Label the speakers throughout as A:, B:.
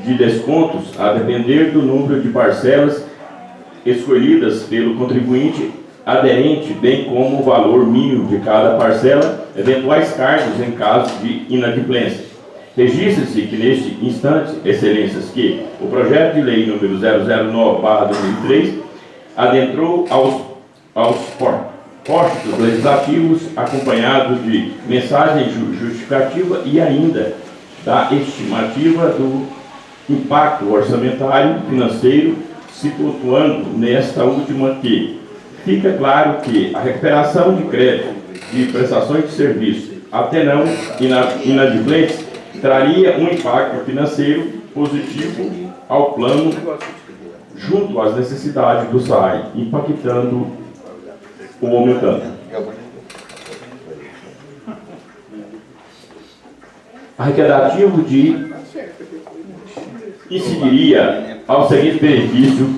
A: de descontos a depender do número de parcelas escolhidas pelo contribuinte aderente, bem como o valor mínimo de cada parcela, eventuais cargos em caso de inadimplência. Registre-se que, neste instante, excelências, que o projeto de lei número 009/2003 adentrou aos postos legislativos, acompanhado de mensagem justificativa e ainda da estimativa do impacto orçamentário financeiro, situando nesta última que fica claro que a recuperação de crédito de prestações de serviço até não inadimplentes traria um impacto financeiro positivo ao plano junto às necessidades do SAI, impactando ou aumentando. Arrecadativo de incidiria ao seguinte benefício: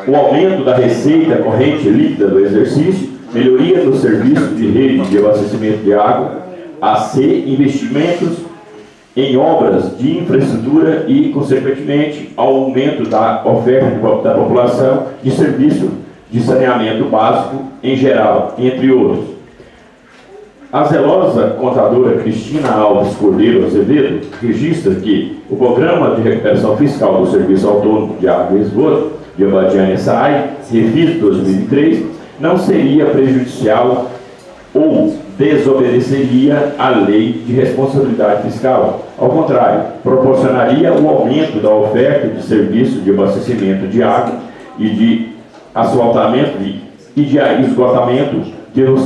A: o aumento da receita corrente líquida do exercício, melhoria do serviço de rede de abastecimento de água, AC, investimentos em obras de infraestrutura e, consequentemente, ao aumento da oferta da população de serviço de saneamento básico em geral, entre outros. A zelosa contadora Cristina Alves Cordeiro Azevedo registra que o Programa de Recuperação Fiscal do Serviço Autônomo de Água e Esgoto de Abadiânia SAI, refis 2003, não seria prejudicial ou desobedeceria à lei de responsabilidade fiscal. Ao contrário, proporcionaria o aumento da oferta de serviço de abastecimento de água e de asfaltamento e de esgotamento do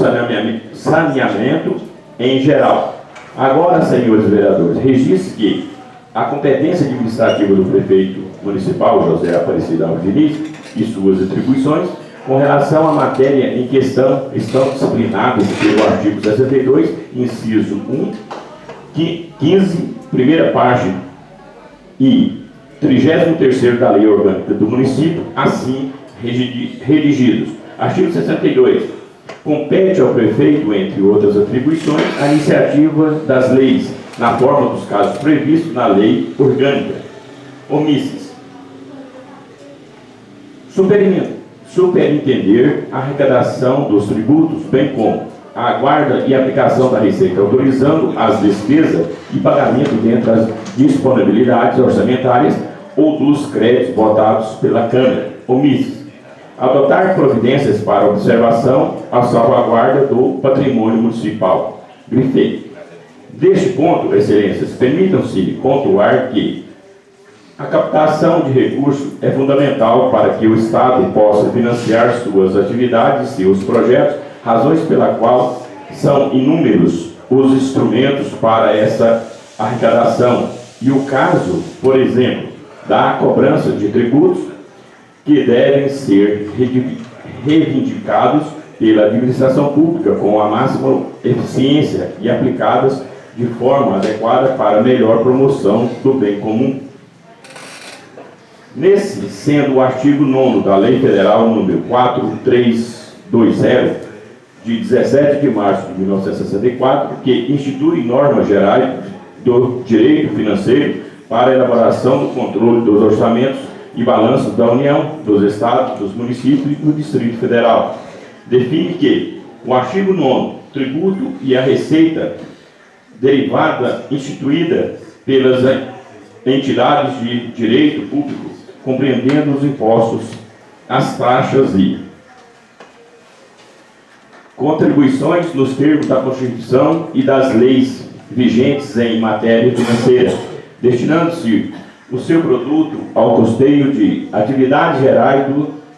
A: saneamento em geral. Agora, senhores vereadores, registre que a competência administrativa do prefeito municipal, José Aparecido Alves Diniz, e suas atribuições, com relação à matéria em questão, estão disciplinadas pelo artigo 62, inciso 1, 15, primeira parte e 33º da Lei Orgânica do Município, assim redigidos. Artigo 62. Compete ao prefeito, entre outras atribuições, a iniciativa das leis, na forma dos casos previstos na Lei Orgânica. Omisses. Superintender a arrecadação dos tributos, bem como a guarda e aplicação da receita, autorizando as despesas e pagamento dentre as disponibilidades orçamentárias ou dos créditos votados pela Câmara. Omisses. Adotar providências para observação à salvaguarda do patrimônio municipal. Grifei. Deste ponto, excelências, permitam-se pontuar que a captação de recursos é fundamental para que o Estado possa financiar suas atividades e seus projetos, razões pela qual são inúmeros os instrumentos para essa arrecadação. E o caso, por exemplo, da cobrança de tributos, que devem ser reivindicados pela administração pública com a máxima eficiência e aplicadas de forma adequada para melhor promoção do bem comum. Nesse, sendo o artigo 9º da Lei Federal número 4320, de 17 de março de 1964, que institui normas gerais do direito financeiro para a elaboração do controle dos orçamentos e balanços da União, dos Estados, dos municípios e do Distrito Federal. Define que o artigo 9º, tributo e a receita derivada instituída pelas entidades de direito público, compreendendo os impostos, as taxas e contribuições nos termos da Constituição e das leis vigentes em matéria financeira, destinando-se o seu produto ao custeio de atividades gerais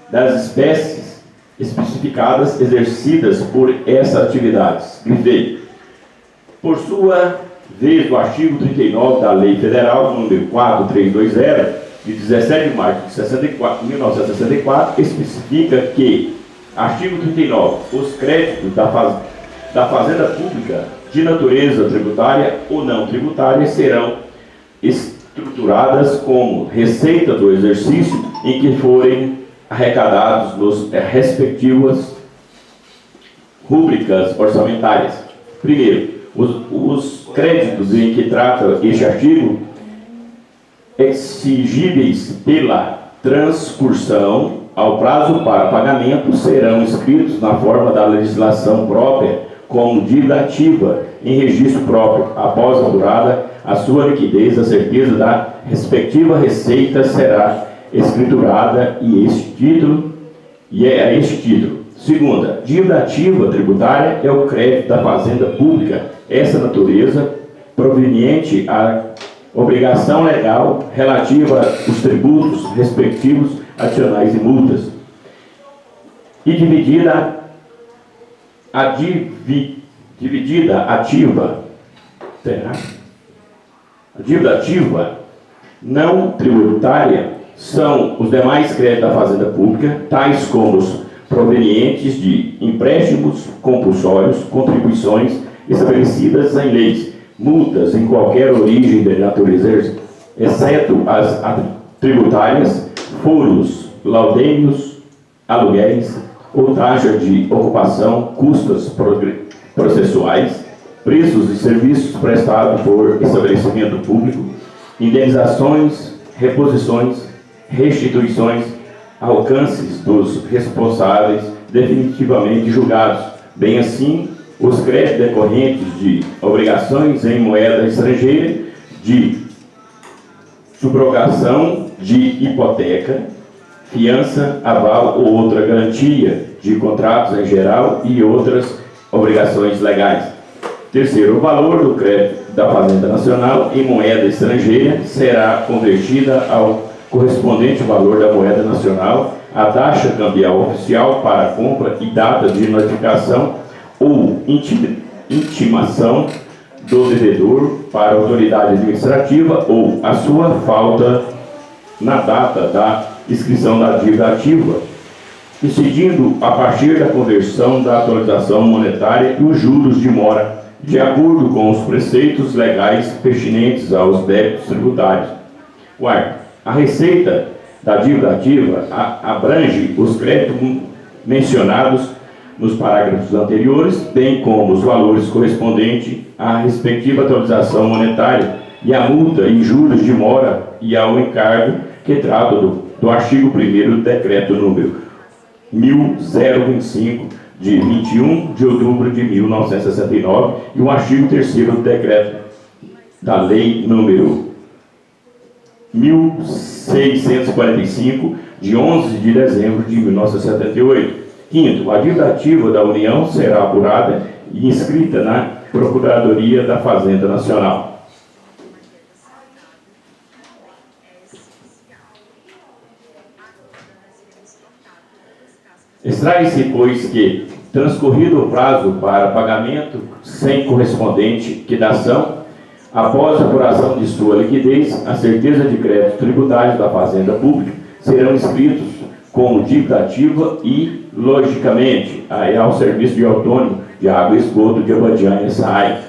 A: das espécies especificadas exercidas por essas atividades. Grifei. Por sua vez, o artigo 39 da Lei Federal número 4320, de 17 de março de 1964, especifica que, artigo 39, os créditos da Fazenda Pública de natureza tributária ou não tributária serão estruturadas como receita do exercício em que forem arrecadados nos respectivas rúbricas orçamentárias. Primeiro, os créditos em que trata este artigo exigíveis pela transcursão ao prazo para pagamento serão inscritos na forma da legislação própria como dívida ativa em registro próprio. Após apurada a sua liquidez, a certeza da respectiva receita será escriturada e é a este título. Segunda, dívida ativa tributária é o crédito da fazenda pública, essa natureza proveniente à obrigação legal relativa aos tributos respectivos, adicionais e multas, e dividida ativa, a dívida ativa não tributária são os demais créditos da fazenda pública, tais como os provenientes de empréstimos compulsórios, contribuições estabelecidas em leis, multas em qualquer origem de natureza, exceto as tributárias, furos, laudêmios, aluguéis ou taxa de ocupação, custas processuais, preços e serviços prestados por estabelecimento público, indenizações, reposições, restituições, alcances dos responsáveis definitivamente julgados, bem assim os créditos decorrentes de obrigações em moeda estrangeira, de subrogação de hipoteca, fiança, aval ou outra garantia de contratos em geral e outras obrigações legais. Terceiro, o valor do crédito da Fazenda Nacional em moeda estrangeira será convertida ao correspondente valor da moeda nacional, a taxa cambial oficial para compra e data de notificação ou intimação do devedor para a autoridade administrativa ou a sua falta na data da inscrição da dívida ativa, incidindo a partir da conversão da atualização monetária e os juros de mora, de acordo com os preceitos legais pertinentes aos débitos tributários. Quarto, a receita da dívida ativa abrange os créditos mencionados nos parágrafos anteriores, bem como os valores correspondentes à respectiva atualização monetária e a multa e juros de mora e ao encargo que trata do artigo 1º do decreto número 1025 de 21 de outubro de 1969 e o artigo 3º do decreto da lei número 1645 de 11 de dezembro de 1978. Quinto, a dívida ativa da União será apurada e inscrita na Procuradoria da Fazenda Nacional. Extrai-se, pois, que, transcorrido o prazo para pagamento sem correspondente quitação, após a apuração de sua liquidez, a certeza de crédito tributário da Fazenda Pública serão inscritos como dívida ativa e, logicamente, ao Serviço de Autônomo de Água e Esgoto de Abadiânia SAAI.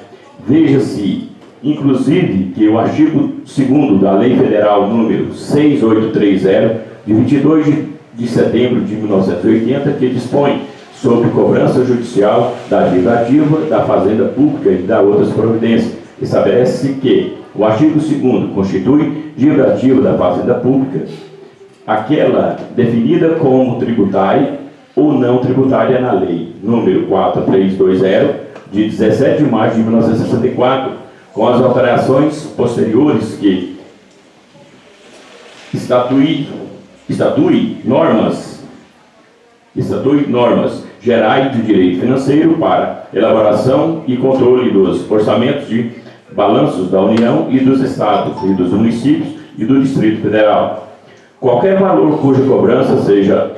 A: Veja-se, inclusive, que o artigo 2º da Lei Federal número 6830, de 22 de setembro de 1980, que dispõe sobre cobrança judicial da dívida ativa da Fazenda Pública e da outras providências. Estabelece-se que o artigo 2º constitui dívida ativa da Fazenda Pública aquela definida como tributária ou não tributária na Lei número 4320, de 17 de março de 1964, com as alterações posteriores que estatui normas gerais de direito financeiro para elaboração e controle dos orçamentos de balanços da União e dos Estados e dos municípios e do Distrito Federal. Qualquer valor cuja cobrança seja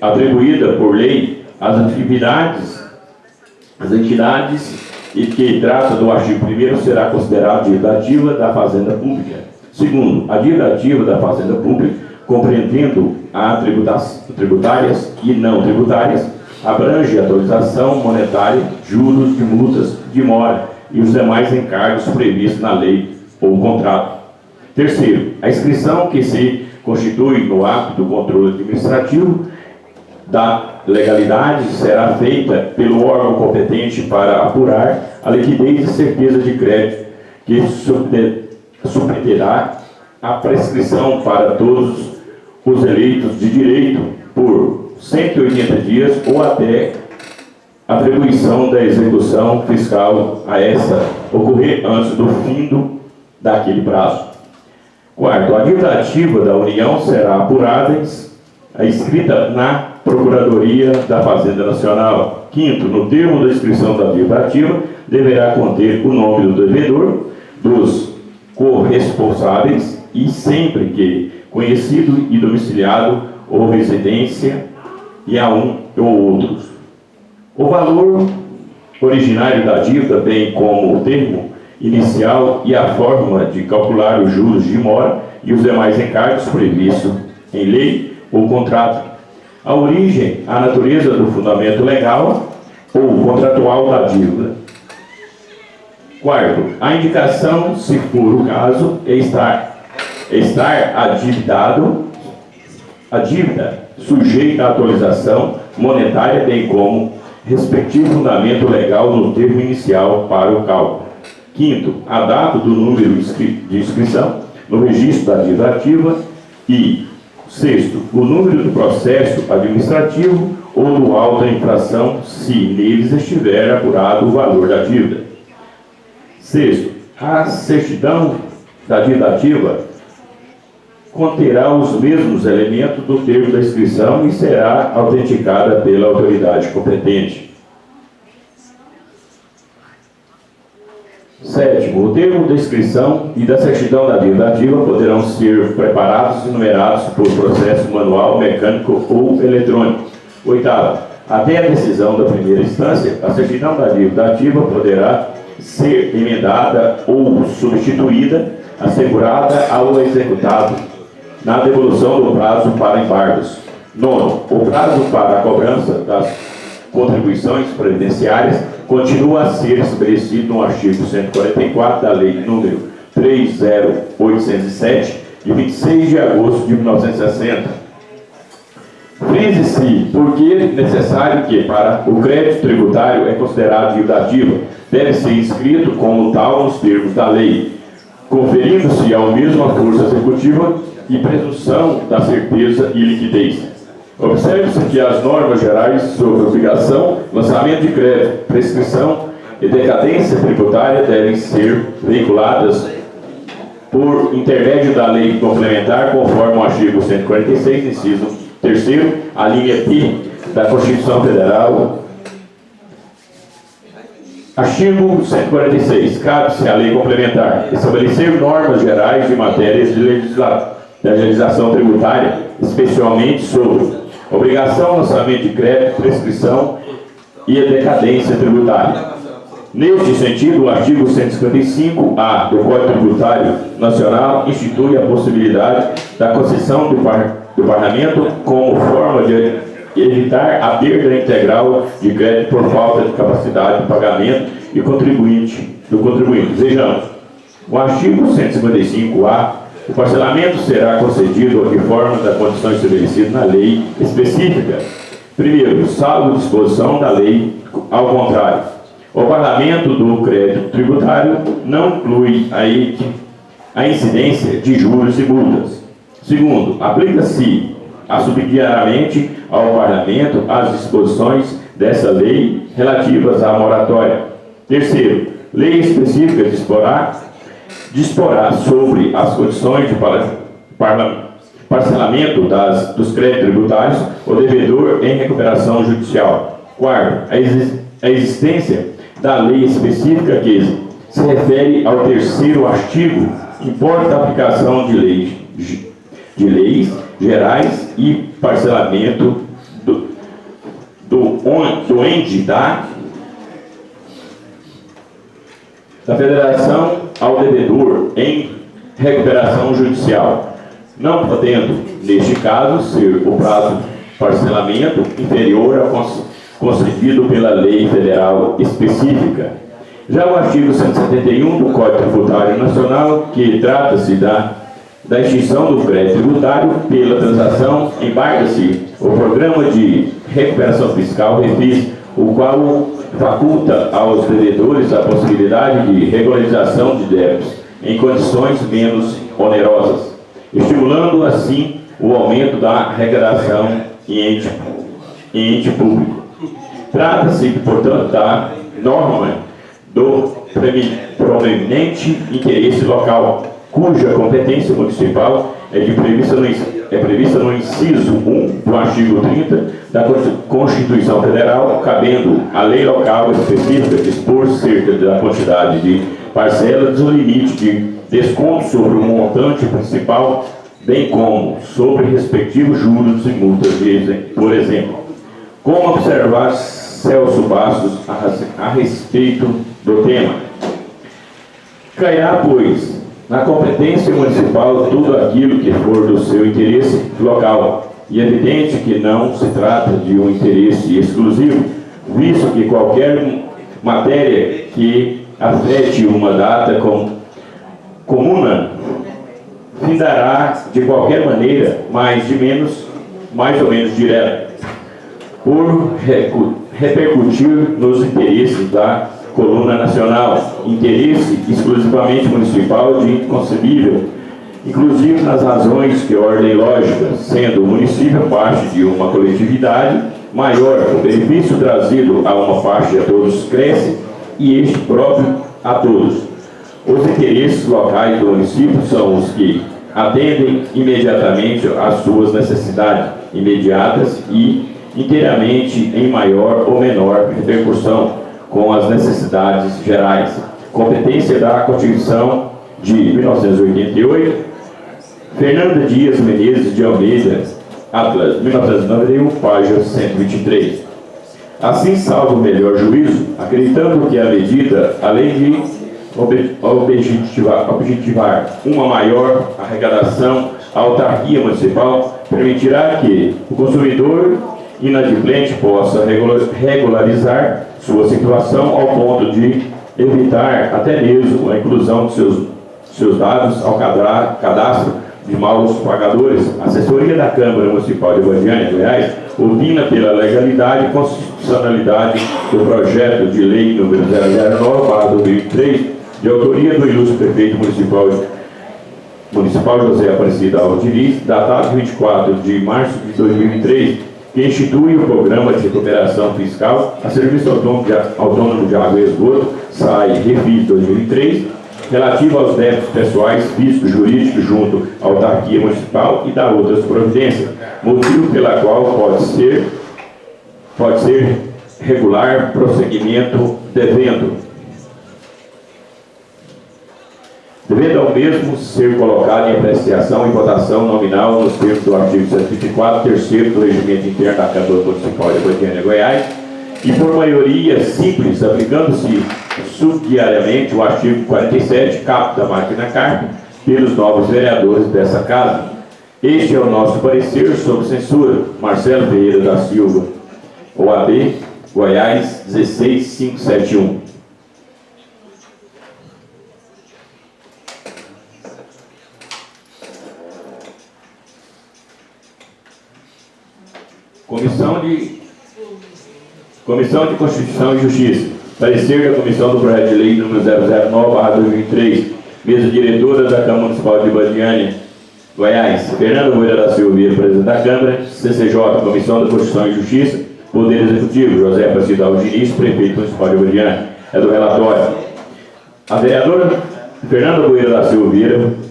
A: atribuída por lei às entidades e que trata do artigo 1º será considerada dívida ativa da Fazenda Pública. Segundo, a dívida ativa da Fazenda Pública, compreendendo a tributárias e não tributárias, abrange a atualização monetária, juros de multas de mora e os demais encargos previstos na lei ou contrato. Terceiro, a inscrição que se constitui no ato do controle administrativo da legalidade será feita pelo órgão competente para apurar a liquidez e certeza de crédito que submeterá a prescrição para todos os eleitos de direito por 180 dias ou até atribuição da execução fiscal a essa ocorrer antes do fim daquele prazo. Quarto, a dívida ativa da União será apurada e inscrita na Procuradoria da Fazenda Nacional. Quinto, no termo da inscrição da dívida ativa, deverá conter o nome do devedor, dos corresponsáveis e, sempre que conhecido e domiciliado ou residência, e a um ou outros. O valor originário da dívida, bem como o termo inicial e a forma de calcular os juros de mora e os demais encargos previstos em lei ou contrato. A origem, a natureza do fundamento legal ou contratual da dívida. Quarto, a indicação, se for o caso, é estar a dívida sujeita à atualização monetária, bem como respectivo fundamento legal no termo inicial para o cálculo. Quinto, a data do número de inscrição no registro da dívida ativa. E sexto, o número do processo administrativo ou do auto da infração, se neles estiver apurado o valor da dívida. Sexto, a certidão da dívida ativa conterá os mesmos elementos do termo da inscrição e será autenticada pela autoridade competente. Sétimo, o termo da inscrição e da certidão da dívida ativa poderão ser preparados e numerados por processo manual, mecânico ou eletrônico. Oitavo, até a decisão da primeira instância, a certidão da dívida ativa poderá ser emendada ou substituída, assegurada ao executado na devolução do prazo para embargos. Nono, o prazo para a cobrança das contribuições previdenciárias continua a ser estabelecido no artigo 144 da Lei número 30807, de 26 de agosto de 1960. Frise-se porque é necessário que, para o crédito tributário é considerado dívida ativa, deve ser inscrito como tal nos termos da lei, conferindo-se ao mesmo a força executiva e presunção da certeza e liquidez. Observe-se que as normas gerais sobre obrigação, lançamento de crédito, prescrição e decadência tributária devem ser veiculadas por intermédio da lei complementar, conforme o artigo 146, inciso 3º, a linha P da Constituição Federal. Artigo 146. Cabe-se à lei complementar estabelecer normas gerais de matérias de legislação tributária, especialmente sobre obrigação, lançamento de crédito, prescrição e a decadência tributária. Neste sentido, o artigo 155-A do Código Tributário Nacional institui a possibilidade da concessão do Parlamento como forma de evitar a perda integral de crédito por falta de capacidade de pagamento do contribuinte. Vejamos, o artigo 155-A, o parcelamento será concedido de forma da condição estabelecida na lei específica. Primeiro, salvo disposição da lei ao contrário. O pagamento do crédito tributário não inclui a incidência de juros e multas. Segundo, aplica-se subsidiariamente ao Parlamento as disposições dessa lei relativas à moratória. Terceiro, lei específica disporá sobre as condições de parcelamento dos créditos tributários o devedor em recuperação judicial. Quarto, a existência da lei específica que se refere ao terceiro artigo importa a aplicação de leis gerais e parcelamento do ente da federação ao devedor em recuperação judicial, não podendo, neste caso, ser o prazo de parcelamento inferior ao concedido pela lei federal específica. Já o artigo 171 do Código Tributário Nacional, que trata-se da extinção do crédito tributário pela transação, embarga-se o programa de recuperação fiscal refis, o qual faculta aos devedores a possibilidade de regularização de débitos em condições menos onerosas. estimulando assim o aumento da arrecadação em ente público. Trata-se, portanto, da norma do proeminente interesse local, cuja competência municipal é prevista no inciso 1 do artigo 30 da Constituição Federal, cabendo à lei local específica dispor cerca da quantidade de parcelas do limite de desconto sobre o montante principal, bem como sobre respectivos juros e multas, por exemplo. Como observar Celso Bastos a respeito do tema? Cairá, pois, na competência municipal tudo aquilo que for do seu interesse local, e é evidente que não se trata de um interesse exclusivo, visto que qualquer matéria que afete uma data comuna findará de qualquer maneira, mais ou menos direta, por repercutir nos interesses da coluna nacional, interesse exclusivamente municipal de inconcebível, inclusive nas razões de ordem lógica, sendo o município parte de uma coletividade maior, o benefício trazido a uma parte a todos cresce e este próprio a todos. Os interesses locais do município são os que atendem imediatamente às suas necessidades imediatas e inteiramente em maior ou menor repercussão com as necessidades gerais. Competência da Constituição de 1988, Fernanda Dias Menezes de Almeida, Atlas, 1991, página 123. Assim, salvo o melhor juízo, acreditando que a medida, além de objetivar uma maior arrecadação, a autarquia municipal permitirá que o consumidor inadimplente possa regularizar sua situação ao ponto de evitar até mesmo a inclusão de seus dados ao cadastro de maus pagadores. A assessoria da Câmara Municipal de Goiânia, Goiás, opina pela legalidade e constitucionalidade do projeto de lei número 009/2003, de autoria do ilustre prefeito municipal José Aparecido Alves Diniz, datado de 24 de março de 2003, que institui o Programa de Recuperação Fiscal a Serviço Autônomo de Água e Esgoto, SAI Refis 2003, relativo aos débitos pessoais, físicos e jurídicos junto à autarquia municipal e da outras providências, motivo pela qual pode ser regular prosseguimento devendo ao mesmo ser colocado em apreciação e votação nominal nos termos do artigo 124, terceiro do Regimento Interno da Câmara Municipal de Goiânia, Goiás, e por maioria simples, aplicando-se subsidiariamente o artigo 47, caput da máquina carta, pelos novos vereadores dessa Casa. Este é o nosso parecer sobre censura. Marcelo Vieira da Silva, OAB, Goiás, 16571. Comissão de Constituição e Justiça. Parecer da Comissão do Projeto de Lei número 009/2003. Mesa diretora da Câmara Municipal de Goiânia, Goiás. Fernando Moreira da Silva, presidente da Câmara. CCJ, Comissão da Constituição e Justiça. Poder Executivo, José Aparecido Alves Diniz, prefeito municipal de Goiânia. É do relatório. A vereadora Fernanda Moreira da Silva,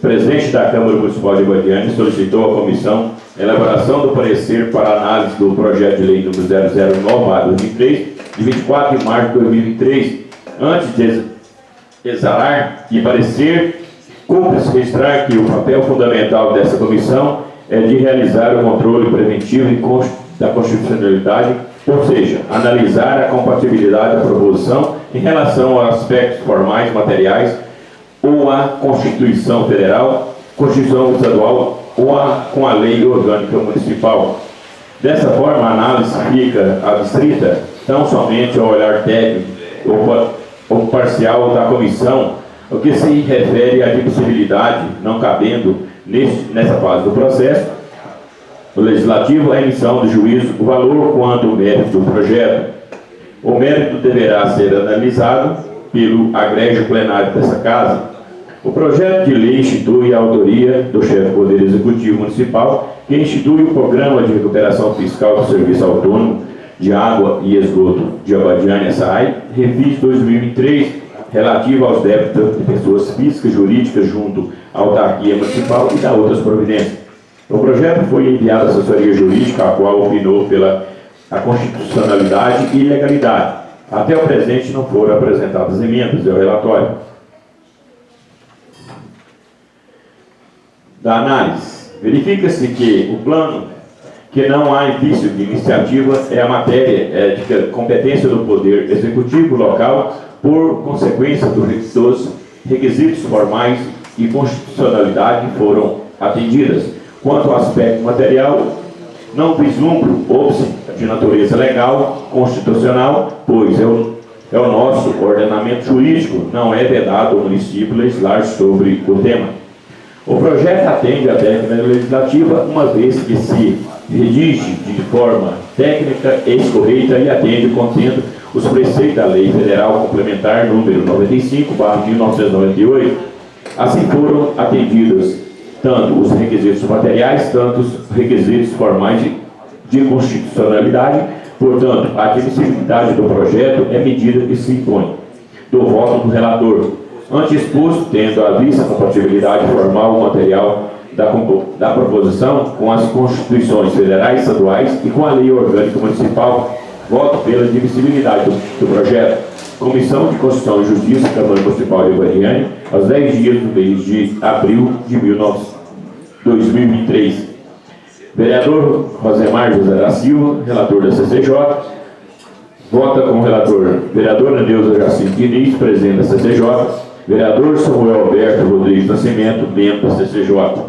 A: presidente da Câmara Municipal de Goiânia, solicitou à comissão a elaboração do parecer para análise do projeto de lei número 009/2003, de 24 de março de 2023. Antes de exalar e parecer, cumpre-se registrar que o papel fundamental dessa comissão é de realizar o controle preventivo da constitucionalidade, ou seja, analisar a compatibilidade da proposição em relação a aspectos formais, materiais, ou a Constituição Federal, Constituição Estadual ou com a Lei Orgânica Municipal. Dessa forma, a análise fica adstrita tão somente ao olhar técnico ou parcial da comissão, o que se refere à admissibilidade, não cabendo nessa fase do processo o legislativo a emissão de juízo, o valor quanto o mérito do projeto. O mérito deverá ser analisado pelo agrégio plenário dessa Casa. O projeto de lei institui a autoria do chefe do Poder Executivo Municipal, que institui o Programa de Recuperação Fiscal do Serviço Autônomo de Água e Esgoto de Abadiânia, SAI, Refis 2003, relativo aos débitos de pessoas físicas e jurídicas junto à autarquia municipal e da outras providências. O projeto foi enviado à assessoria jurídica, a qual opinou pela a constitucionalidade e legalidade. Até o presente não foram apresentadas emendas ao relatório. Da análise, verifica-se que o plano, que não há indício de iniciativa, é a matéria de competência do Poder Executivo local, por consequência dos requisitos formais e constitucionalidade foram atendidas. Quanto ao aspecto material, não vislumbro óbice de natureza legal, constitucional, pois é o nosso ordenamento jurídico, não é vedado ao município legislar sobre o tema. O projeto atende à técnica legislativa, uma vez que se redige de forma técnica e correta e atende contendo os preceitos da Lei Federal Complementar número 95/1998. Assim foram atendidos tanto os requisitos materiais, tanto os requisitos formais de constitucionalidade. Portanto, a admissibilidade do projeto é medida que se impõe do voto do relator. Ante exposto, tendo à vista a compatibilidade formal ou material da proposição com as constituições federais, estaduais e com a lei orgânica municipal, voto pela admissibilidade do projeto. Comissão de Constituição e Justiça, Câmara Municipal de Abadiânia, aos 10 dias do mês de abril de 2023. Vereador Rosemar José da Silva, relator da CCJ. Vota como relator vereadora Neuza Jacinto Diniz, presidente da CCJ. Vereador Samuel Alberto Rodrigues Nascimento, membro da CCJ.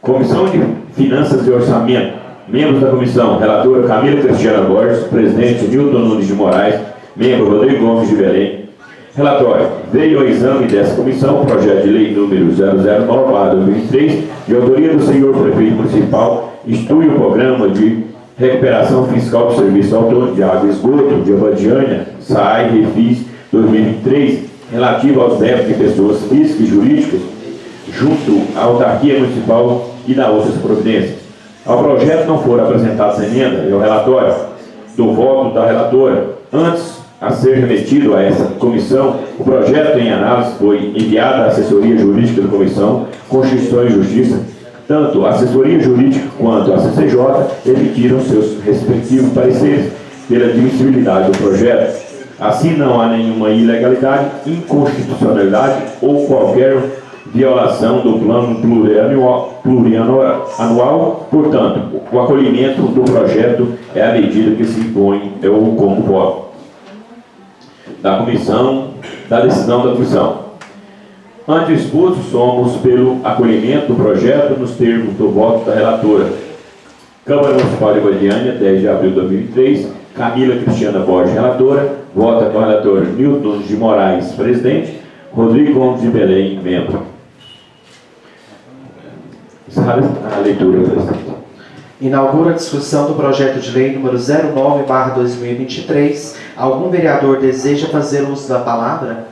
A: Comissão de Finanças e Orçamento. Membros da comissão, relatora Camila Cristiana Borges, presidente Nilton Nunes de Moraes, membro Rodrigo Gomes de Belém. Relatório. Veio ao exame dessa comissão o projeto de lei número 009/2003, de autoria do senhor prefeito municipal, institui o programa de recuperação fiscal do Serviço Autônomo de Água e Esgoto de Abadiânia, SAI, Refis 2023, relativo aos débitos de pessoas físicas e jurídicas, junto à autarquia municipal e da outras providências. Ao projeto não foram apresentadas emendas e ao relatório do voto da relatora. Antes a ser remetido a essa comissão, o projeto em análise foi enviado à assessoria jurídica da Comissão Constituição e Justiça. Tanto a assessoria jurídica quanto a CCJ emitiram seus respectivos pareceres pela admissibilidade do projeto. Assim, não há nenhuma ilegalidade, inconstitucionalidade ou qualquer violação do plano plurianual. Portanto, o acolhimento do projeto é a medida que se impõe como voto da comissão, da decisão da comissão. Ante o exposto, somos pelo acolhimento do projeto nos termos do voto da relatora. Câmara Municipal de Abadiânia, 10 de abril de 2003, Camila Cristiana Borges, relatora. Vota com o relator Nilton Nunes de Moraes, presidente. Rodrigo Gomes de Belém, membro. A leitura, presidente.
B: Inaugura a discussão do projeto de lei número 09/2023. Algum vereador deseja fazer uso da palavra?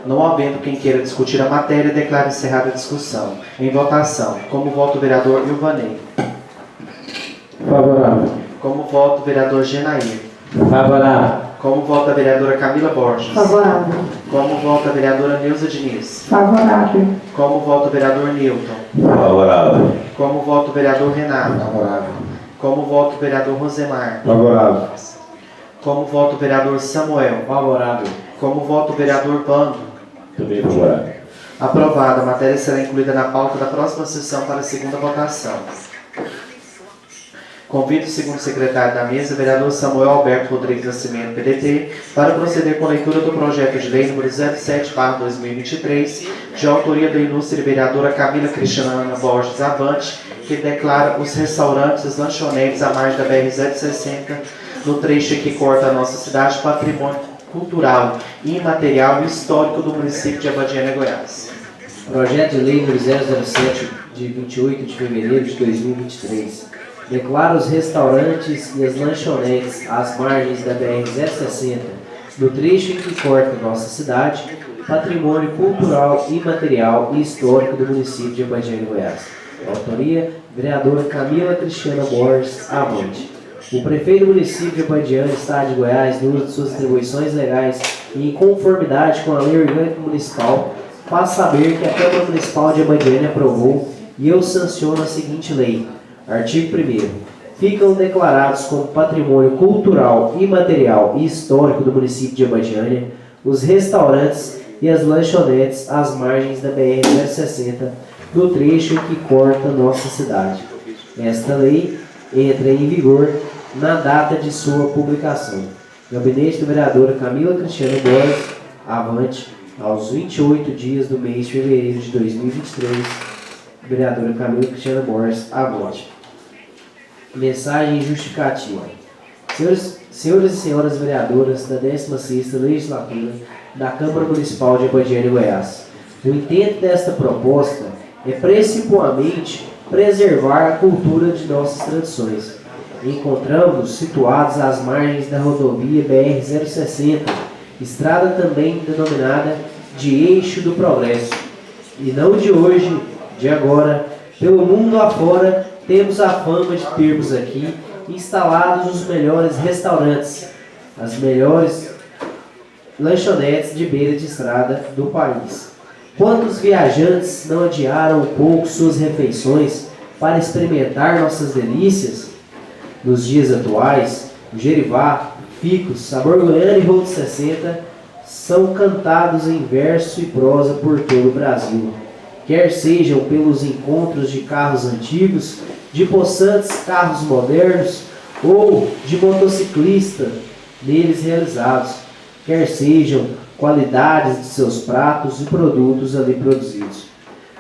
B: Não havendo quem queira discutir a matéria, declaro encerrada a discussão. Em votação, como vota o vereador Ilvanei?
C: Favorável.
B: Como vota o vereador Genair?
C: Favorável.
B: Como vota a vereadora Camila Borges?
D: Favorável.
B: Como vota a vereadora Neuza Diniz?
D: Favorável.
B: Como vota o vereador Nilton?
A: Favorável.
B: Como vota o vereador Renato?
C: Favorável.
B: Como vota o vereador Rosemar?
C: Favorável.
B: Como vota o vereador Samuel?
C: Favorável.
B: Como vota o vereador Vando?
A: Também favorável.
B: Aprovada. A matéria será incluída na pauta da próxima sessão para a segunda votação. Convido o segundo secretário da mesa, vereador Samuel Alberto Rodrigues Nascimento, PDT, para proceder com a leitura do projeto de lei número 07/2023, de autoria da ilustre vereadora Camila Cristiana Borges Avante, que declara os restaurantes e as lanchonetes à margem da BR-060, no trecho que corta a nossa cidade, patrimônio cultural, imaterial e histórico do município de Abadiânia, Goiás.
C: Projeto de lei número 007, de 28 de fevereiro de 2023. Declara os restaurantes e as lanchonetes às margens da BR-060 no trecho em que corta nossa cidade, patrimônio cultural, imaterial e histórico do município de Abadiânia, Goiás. Autoria, vereadora Camila Cristiana Borges, Avante. O prefeito do município de Abadiânia, Estado de Goiás, no uso de suas atribuições legais e em conformidade com a Lei Orgânica Municipal, faz saber que a Câmara Municipal de Abadiânia aprovou e eu sanciono a seguinte lei. Artigo 1º. Ficam declarados como patrimônio cultural, imaterial e histórico do município de Abadiânia os restaurantes e as lanchonetes às margens da BR-060, no trecho que corta nossa cidade. Esta lei entra em vigor na data de sua publicação. Gabinete da vereadora Camila Cristiana Borges, Avante, aos 28 dias do mês de fevereiro de 2023. Vereadora Camila Cristiana Borges, Avante. Mensagem justificativa. Senhores e senhoras vereadoras da 16ª Legislatura da Câmara Municipal de Abadiânia, Goiás. O intento desta proposta é principalmente preservar a cultura de nossas tradições. Encontramos situados às margens da rodovia BR-060, estrada também denominada de Eixo do Progresso. E não de hoje, de agora, pelo mundo afora, temos a fama de termos aqui instalados os melhores restaurantes, as melhores lanchonetes de beira de estrada do país. Quantos viajantes não adiaram um pouco suas refeições para experimentar nossas delícias? Nos dias atuais, o Jerivá, Ficos, Sabor Goiano e Rodo 60 são cantados em verso e prosa por todo o Brasil. Quer sejam pelos encontros de carros antigos, de possantes carros modernos ou de motociclista neles realizados, quer sejam qualidades de seus pratos e produtos ali produzidos.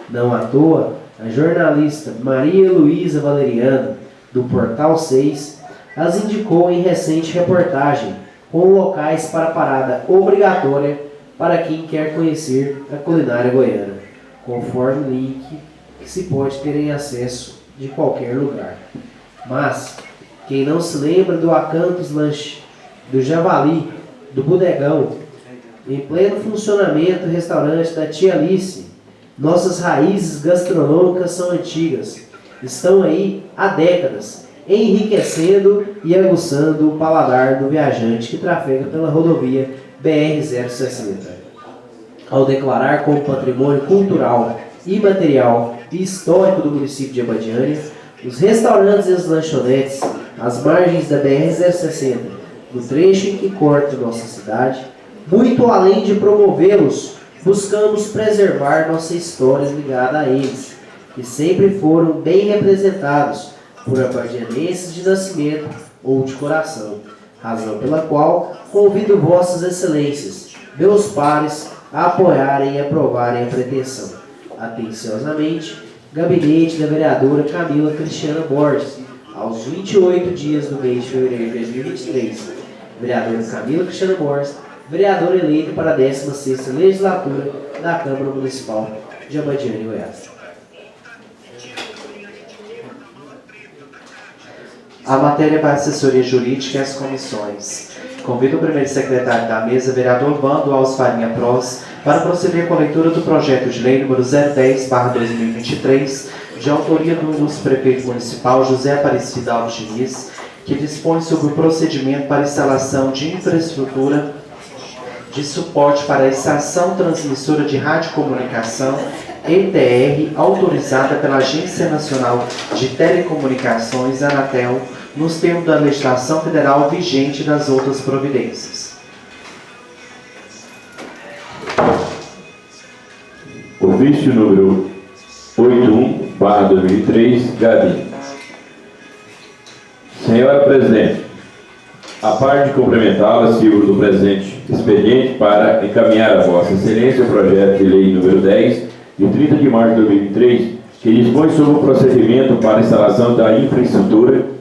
C: Não à toa, a jornalista Maria Luísa Valeriano, do Portal 6, as indicou em recente reportagem com locais para parada obrigatória para quem quer conhecer a culinária goiana, conforme link que se pode ter em acesso de qualquer lugar. Mas, quem não se lembra do Acantos Lanche, do Javali, do Bodegão, em pleno funcionamento o restaurante da Tia Alice, nossas raízes gastronômicas são antigas, estão aí há décadas, enriquecendo e aguçando o paladar do viajante que trafega pela rodovia BR-060. Ao declarar como patrimônio cultural, imaterial e histórico do município de Abadiânia, os restaurantes e as lanchonetes às margens da BR-060, no trecho em que corta nossa cidade, muito além de promovê-los, buscamos preservar nossa história ligada a eles, que sempre foram bem representados por abadianenses de nascimento ou de coração, razão pela qual convido vossas excelências, meus pares, a apoiarem e aprovarem a pretensão. Atenciosamente, Gabinete da vereadora Camila Cristiana Borges, aos 28 dias do mês de fevereiro de 2023. Vereadora Camila Cristiana Borges, vereadora eleita para a 16ª Legislatura da Câmara Municipal de Abadiânia, Goiás.
B: A matéria para assessoria jurídica e as comissões. Convido o primeiro secretário da mesa, vereador Vando Alves Farinha Pros, para proceder com a leitura do projeto de lei número 010/2023, de autoria do ilustre prefeito municipal José Aparecido Alves Diniz, que dispõe sobre o procedimento para instalação de infraestrutura de suporte para a estação transmissora de radiocomunicação ETR, autorizada pela Agência Nacional de Telecomunicações, Anatel, nos termos da legislação federal vigente e das outras providências.
A: Ofício número 81/2003, Gabi. Senhora Presidente, a par de cumprimentá-la, sirvo do presente expediente para encaminhar a Vossa Excelência o projeto de lei número 10, de 30 de março de 2003, que dispõe sobre o procedimento para a instalação da infraestrutura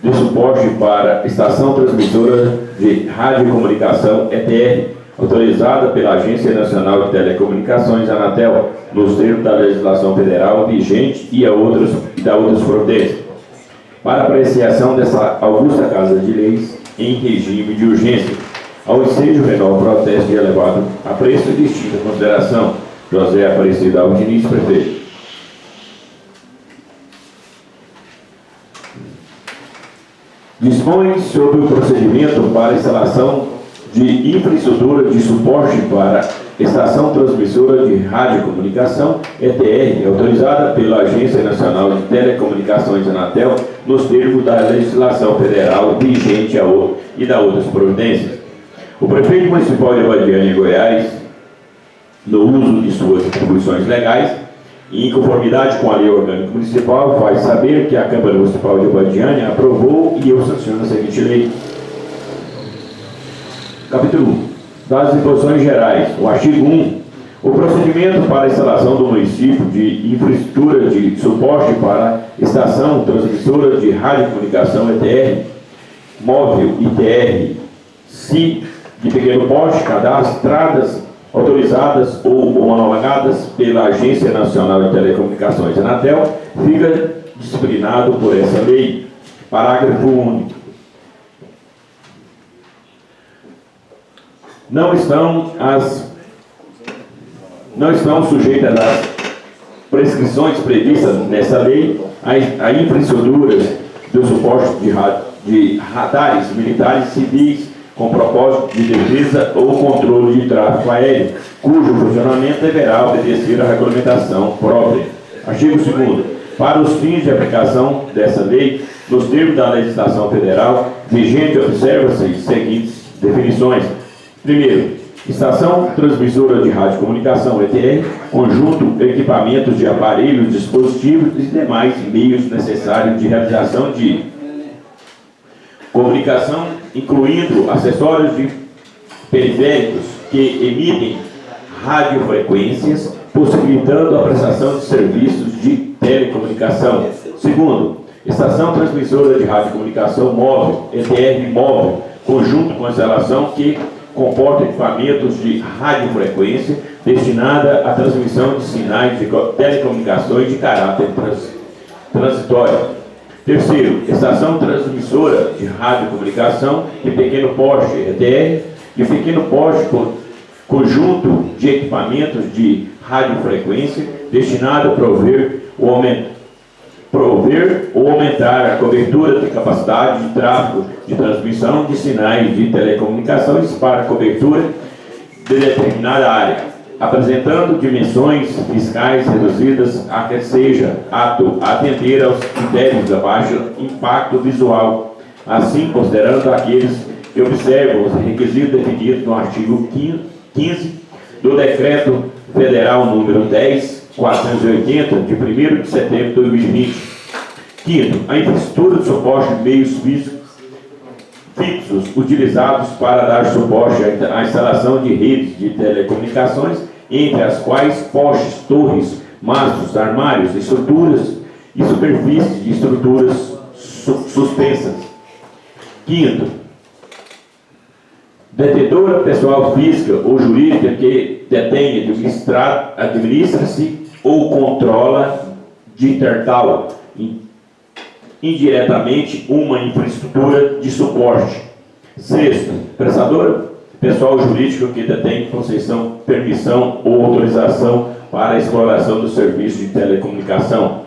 A: de suporte para a estação transmissora de radiocomunicação ETR, autorizada pela Agência Nacional de Telecomunicações, Anatel, nos termos da legislação federal vigente e da outras providências, para apreciação dessa augusta Casa de Leis em regime de urgência. Ao ensejo renova protesto de elevado apreço e distinta consideração. José Aparecido Alves Diniz, prefeito. Dispõe sobre o procedimento para instalação de infraestrutura de suporte para estação transmissora de radiocomunicação, ETR, autorizada pela Agência Nacional de Telecomunicações, Anatel, nos termos da legislação federal vigente e da outras providências. O prefeito municipal de Abadiânia, Goiás, no uso de suas atribuições legais e em conformidade com a Lei Orgânica Municipal, faz saber que a Câmara Municipal de Abadiânia aprovou e eu sanciono a seguinte lei. Capítulo 1. Das disposições gerais. O artigo 1. O procedimento para a instalação do município de infraestrutura de suporte para estação transmissora de radiocomunicação ETR, móvel ITR, SI, de pequeno porte, cadastradas, autorizadas ou homologadas pela Agência Nacional de Telecomunicações, Anatel, fica disciplinado por essa lei. Parágrafo único. Não estão sujeitas às prescrições previstas nessa lei a infraestruturas do suporte de radares militares civis com propósito de defesa ou controle de tráfego aéreo, cujo funcionamento deverá obedecer à regulamentação própria. Artigo 2º. Para os fins de aplicação dessa lei, nos termos da legislação federal vigente, observa-se as seguintes definições. Primeiro, estação transmissora de radiocomunicação ETR, conjunto equipamentos de aparelhos, dispositivos e demais meios necessários de realização de comunicação, incluindo acessórios de periféricos que emitem radiofrequências, possibilitando a prestação de serviços de telecomunicação. Segundo, estação transmissora de radiocomunicação móvel, ETR móvel, conjunto com instalação que comporta equipamentos de radiofrequência destinada à transmissão de sinais de telecomunicações de caráter transitório. Terceiro, estação transmissora de radiocomunicação de pequeno porte, ETR, de pequeno porte conjunto de equipamentos de radiofrequência destinado a prover ou aumentar a cobertura de capacidade de tráfego de transmissão de sinais de telecomunicações para cobertura de determinada área, apresentando dimensões fiscais reduzidas a que seja apto a atender aos critérios de baixo impacto visual, assim considerando aqueles que observam os requisitos definidos no artigo 15 do Decreto Federal número 10.480, de 1º de setembro de 2020. Quinto, a infraestrutura de suporte de meios fixos utilizados para dar suporte à instalação de redes de telecomunicações, entre as quais postes, torres, mastros, armários, estruturas e superfícies de estruturas suspensas. Quinto, detentora pessoal física ou jurídica que detém, administra-se ou controla de tal indiretamente uma infraestrutura de suporte. Sexto, prestador pessoal jurídico que detém concessão, permissão ou autorização para a exploração do serviço de telecomunicação.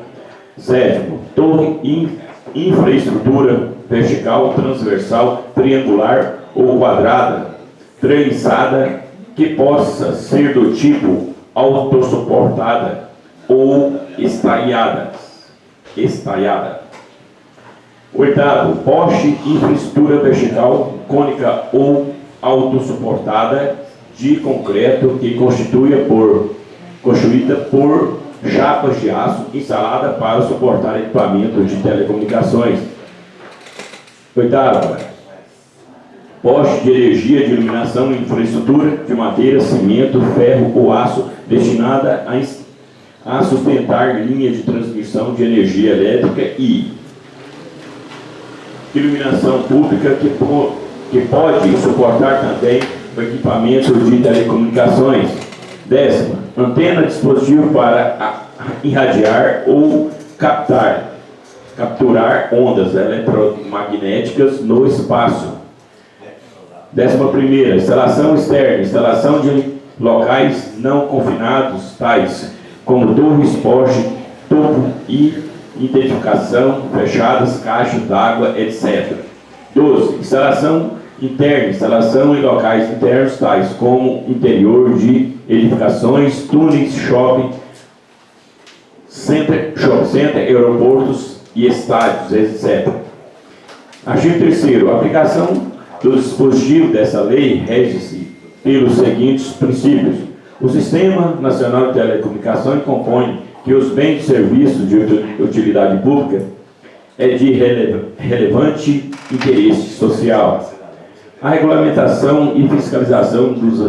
A: Sétimo, torre, infraestrutura vertical, transversal, triangular ou quadrada, treliçada, que possa ser do tipo autossuportada ou estaiada. Oitavo, poste, infraestrutura vertical, cônica ou autossuportada de concreto que constituída por chapas de aço instalada para suportar equipamentos de telecomunicações. Oitavo, poste de energia de iluminação e infraestrutura de madeira, cimento, ferro ou aço destinada a sustentar linha de transmissão de energia elétrica e iluminação pública que pode suportar também o equipamento de telecomunicações. Décima, antena dispositivo para irradiar ou capturar ondas eletromagnéticas no espaço. 11ª, instalação externa, instalação de locais não confinados, tais como torres, poste, topo e identificação, fechadas, caixas d'água, etc. 12. Instalação interna, instalação em locais internos, tais como interior de edificações, túneis, shopping center, aeroportos e estádios, etc. Artigo 3º. A aplicação do dispositivo dessa lei rege-se pelos seguintes princípios. O Sistema Nacional de Telecomunicações compõe que os bens e serviços de utilidade pública é de relevante interesse social. A regulamentação e fiscalização dos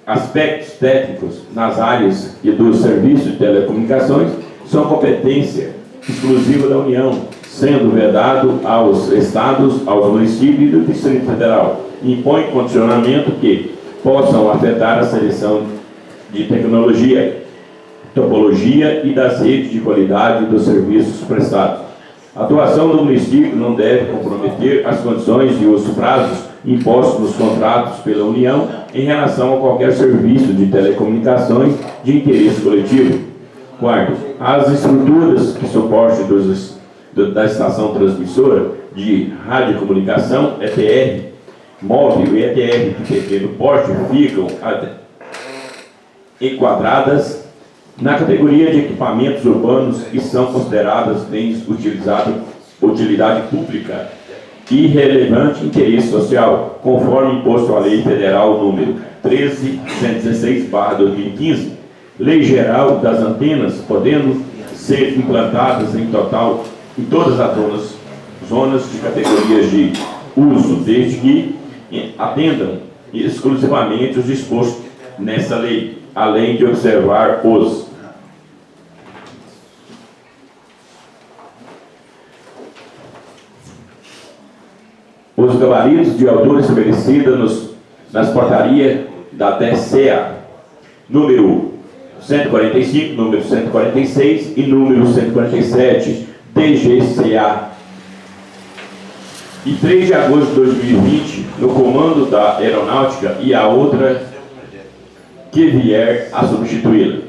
A: aspectos técnicos nas áreas e dos serviços de telecomunicações são competência exclusiva da União, sendo vedado aos estados, aos municípios e do Distrito Federal. Impõe condicionamento que possam afetar a seleção de tecnologia, topologia e das redes de qualidade dos serviços prestados. A atuação do município não deve comprometer as condições e os prazos impostos nos contratos pela União em relação a qualquer serviço de telecomunicações de interesse coletivo. Quarto, as estruturas que suportem da estação transmissora de radiocomunicação, ETR, móvel e ETR de pequeno porte ficam enquadradas na categoria de equipamentos urbanos e são consideradas bens de utilidade pública e relevante interesse social, conforme imposto à Lei Federal número 13.116/2015, Lei Geral das Antenas, podendo ser implantadas em total em todas as zonas de categorias de uso, desde que atendam exclusivamente os dispostos nessa lei, além de observar os gabaritos de altura estabelecida nas portarias da DCEA, número 145, número 146 e número 147, DGCA. E 3 de agosto de 2020, no comando da Aeronáutica e a outra que vier a substituí-la.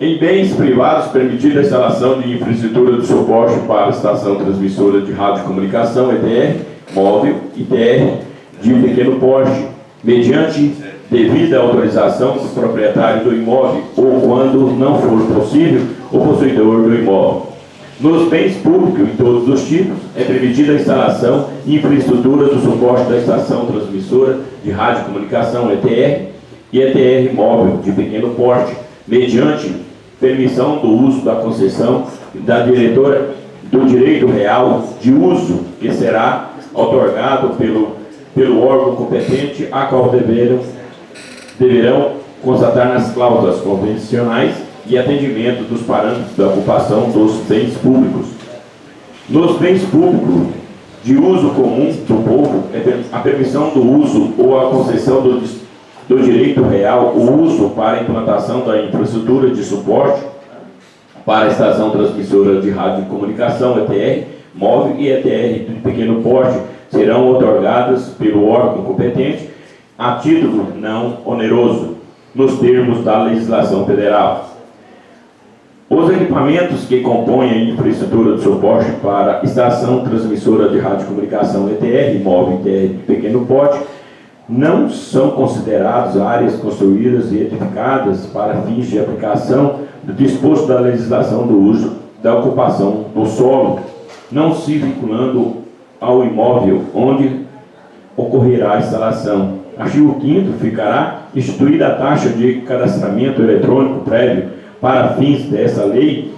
A: Em bens privados, permitida a instalação de infraestrutura de suporte para a estação transmissora de radiocomunicação, ETR, móvel e TR de pequeno porte, mediante devida autorização do proprietário do imóvel ou, quando não for possível, o possuidor do imóvel. Nos bens públicos, em todos os tipos, é permitida a instalação e infraestrutura do suporte da estação transmissora de radiocomunicação, ETR, e ETR móvel de pequeno porte, mediante permissão do uso da concessão da diretora do direito real de uso, que será otorgado pelo órgão competente, a qual deverão constatar nas cláusulas convencionais e atendimento dos parâmetros da ocupação dos bens públicos. Nos bens públicos de uso comum do povo, a permissão do uso ou a concessão do direito real, o uso para a implantação da infraestrutura de suporte para a estação transmissora de radiocomunicação, ETR, móvel e ETR de pequeno porte, serão otorgadas pelo órgão competente a título não oneroso, nos termos da legislação federal. Os equipamentos que compõem a infraestrutura de suporte para a estação transmissora de radiocomunicação, ETR, móvel e ETR de pequeno porte, não são considerados áreas construídas e edificadas para fins de aplicação do disposto da legislação do uso da ocupação do solo, não se vinculando ao imóvel onde ocorrerá a instalação. Artigo 5º, ficará instituída a taxa de cadastramento eletrônico prévio para fins dessa lei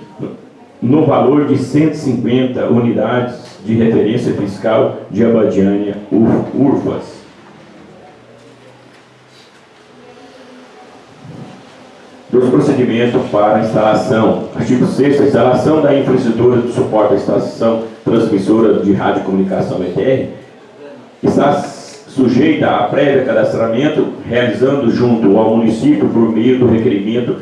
A: no valor de 150 unidades de referência fiscal de Abadiânia, URFAS. Dos procedimentos para a instalação. Artigo 6º, a instalação da infraestrutura de suporte à estação transmissora de radiocomunicação, ETR, está sujeita a prévio cadastramento, realizando junto ao município por meio do requerimento